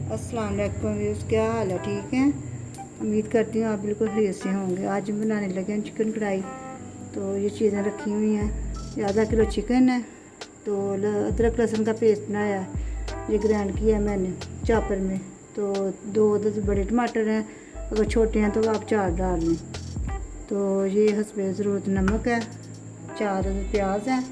अस्सलाम वालेकुम व्यूअर्स, क्या हाल है? ठीक हैं? उम्मीद करती हूँ आप बिल्कुल खैरियत से होंगे। आज हम बनाने लगे हैं चिकन कढ़ाई। तो ये चीज़ें रखी हुई हैं। ये आधा किलो चिकन है। तो अदरक लहसुन का पेस्ट बनाया है, ये ग्राइंड किया मैंने चॉपर में। तो 2 बड़े टमाटर हैं, अगर छोटे हैं तो आप 4 डाल लें। तो ये हस्बे ज़रूरत नमक है, 4 प्याज हैं।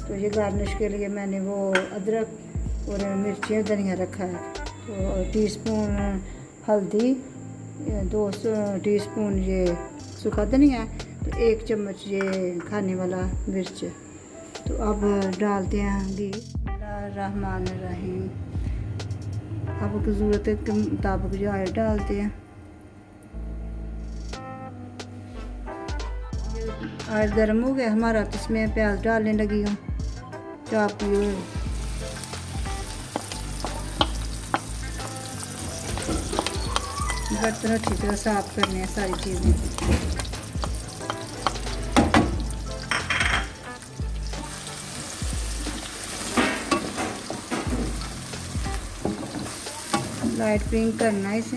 तो ये गार्निश के लिए मैंने वो अदरक और मिर्चियाँ धनिया रखा है। तो टीस्पून हल्दी, 2 टीस्पून ये सूखा धनिया, तो 1 चम्मच ये खाने वाला मिर्च। तो अब डालते हैं घी। रहमान रहीम। आपको ज़रूरत के मुताबिक जो ऑयल डालते हैं। ऑयल गर्म हो गया हमारा, तो इसमें प्याज डालने लगी हूँ चॉप किए हुए। बर्तन अच्छी तरह साफ करने हैं सारी चीज़ें। लाइट पिंक करना है इसे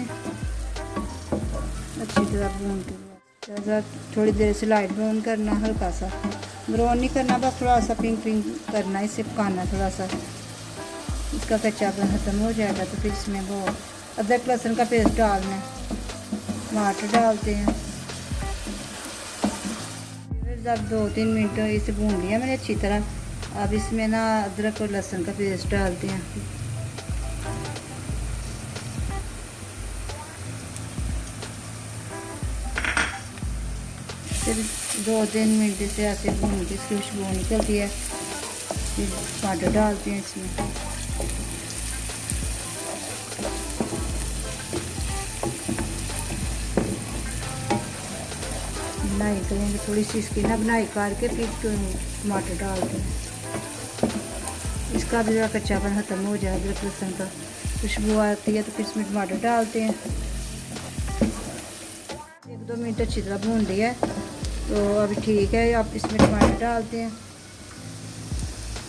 अच्छी तरह भून के। थोड़ी देर से लाइट ब्राउन करना, हल्का सा ब्राउन नहीं करना, बस थोड़ा सा पिंक पिंक करना, इसे पकाना थोड़ा सा। इसका कच्चापन ख़त्म हो जाएगा तो फिर इसमें वो अदरक लहसुन का पेस्ट डालना है। टमाटर डालते हैं। फिर अब 2-3 मिनट इसे भून लिया मैंने अच्छी तरह। अब इसमें ना अदरक और लहसुन का पेस्ट डालते हैं। फिर 2-3 मिनट से ऐसे भून के इसकी खुशबू निकलती है। फिर टमाटर डालते हैं इसमें। बनाई करेंगे थोड़ी सी इसकी ना, बनाई करके फिर टमाटर डालते हैं। इसका भी जरा कच्चापन ख़त्म हो जाए, अदरक लहसुन का खुशबू आती है तो फिर इसमें टमाटर डालते हैं। 1-2 मिनट अच्छी तरह भून लिया है, तो अभी ठीक है। आप इसमें टमाटर डालते हैं।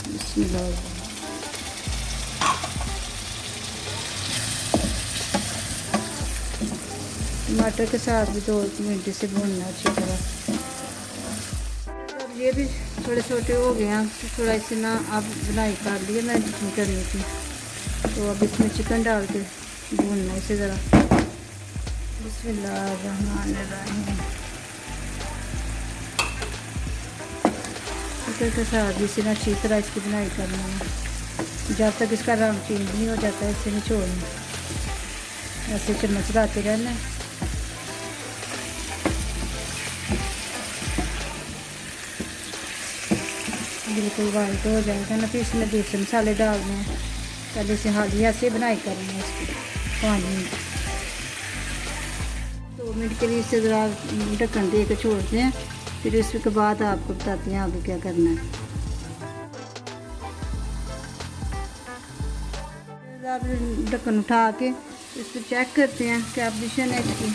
बिस्मिल्लाह। टमाटर के साथ भी 2 मिनट से भूनना अच्छी तरह। अब ये भी थोड़े छोटे हो गए हैं, तो थोड़ा इसे ना अब बुनाई कर लिए मैं जितनी करनी थी। तो अब इसमें चिकन डाल के भूनना इसे ज़रा। बिस्मिल्लाहिर्रहमानिर्रहीम। चिकन के साथ भी इसे ना अच्छी तरह इसकी बुनाई करना है, जब तक इसका रंग चेंज नहीं हो जाता इसे नहीं छोड़ना, ऐसे चम्मच चलाते रहना है। बिल्कुल वाइट हो जाएगा ना, फिर इसमें दूसरे मसाले डालने हैं। पहले से हालिया से बनाई करनी है इसकी 5 मिनट। 2 मिनट के लिए इसे ज़रा ढक्कन दे के छोड़ते हैं। फिर इसके बाद आपको बताते हैं आगे क्या करना है। आप ढक्कन उठा के इस पर चेक करते हैं क्या पोजीशन है इसकी।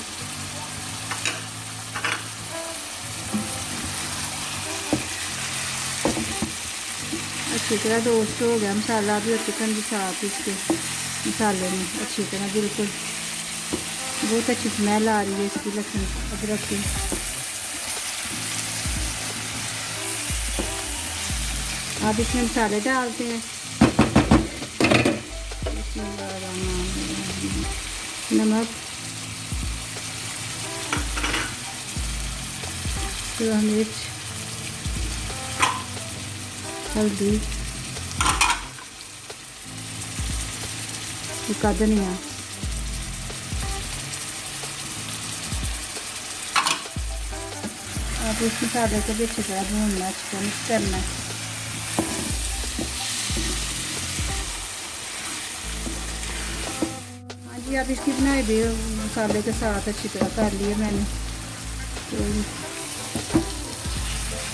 अच्छी तरह रोस्ट हो गया मसाला भी, और चिकन भी साथ इसके मसाले में अच्छी तरह। बिल्कुल बहुत अच्छी स्मेल आ रही है इसकी लहसुन अदरक की। अब इसमें मसाले डालते हैं। नमक, सूखा मिर्च, हल्दी, सूखा धनिया। अब इस मसाले को भी अच्छी तरह भूनना, अच्छी तरह मिक्स करना है। हाँ जी, अब इसकी बनाई भी मसाले के साथ अच्छी तरह कर लिए मैंने। तो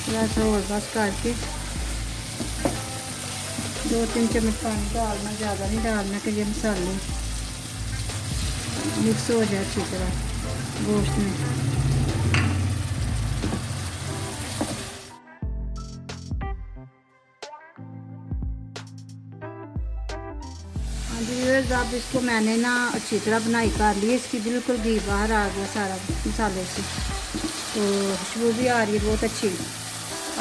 थोड़ा सा और बस करके 2-3 चम्मच पानी डालना, ज़्यादा नहीं डालना कि ये मसाले मिक्स हो जाए अच्छी तरह गोश्त में। हाँ जी व्यूअर्स, अब इसको मैंने ना अच्छी तरह बनाई कर ली है, इसकी बिल्कुल घी बाहर आ गया सारा मसाले से, तो खुशबू भी आ रही है बहुत अच्छी।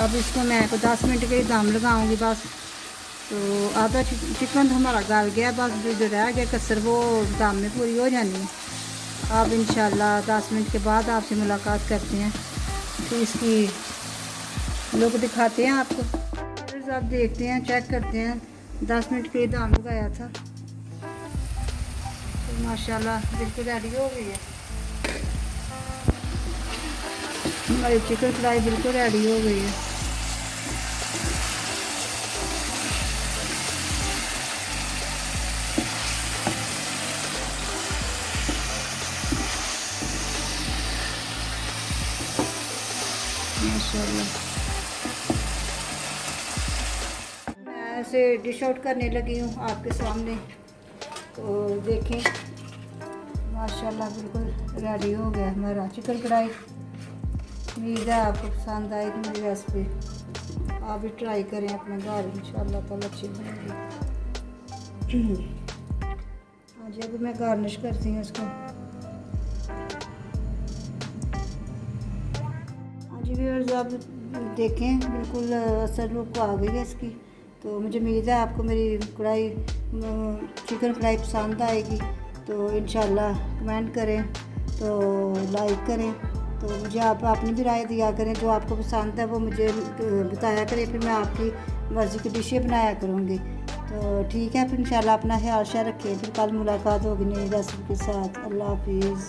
अब इसको मैं को 10 मिनट के लिए दम लगाऊंगी बस। तो आधा चिकन तो हमारा गल गया, बस जो रह गया कसर वो दम में पूरी हो जानी है। अब इंशाल्लाह 10 मिनट के बाद आपसे मुलाकात करते हैं, तो इसकी लुक दिखाते हैं आपको। व्यूअर्स, आप देखते हैं, चेक करते हैं, 10 मिनट के लिए दम लगाया था, तो माशाल्लाह बिल्कुल रेडी हो गई है हमारी चिकन कढ़ाई, बिल्कुल रेडी हो गई है। माशाल्लाह मैं ऐसे डिश आउट करने लगी हूँ आपके सामने, तो देखें माशाल्लाह बिल्कुल रेडी हो गया हमारा चिकन कढ़ाई। उम्मीद है आपको पसंद आएगी मेरी रेसिपी, आप भी ट्राई करें अपने घर, इंशाल्लाह ताला अच्छी बनेगी। हाँ जी, अभी मैं गार्निश करती हूँ इसको। हाँ जी व्यूअर्स, आप देखें बिल्कुल असर लुक आ गई है इसकी, तो मुझे उम्मीद है आपको मेरी कढ़ाई चिकन कढ़ाई पसंद आएगी। तो इंशाल्लाह कमेंट करें, तो लाइक करें, तो मुझे आप अपनी भी राय दिया करें, जो आपको पसंद है वो मुझे बताया करें, फिर मैं आपकी मर्ज़ी की डिशें बनाया करूँगी। तो ठीक है, फिर इंशाल्लाह अपना ख्याल रखिए, फिर कल मुलाकात होगी नई रेसिपी के साथ। अल्लाह हाफिज़।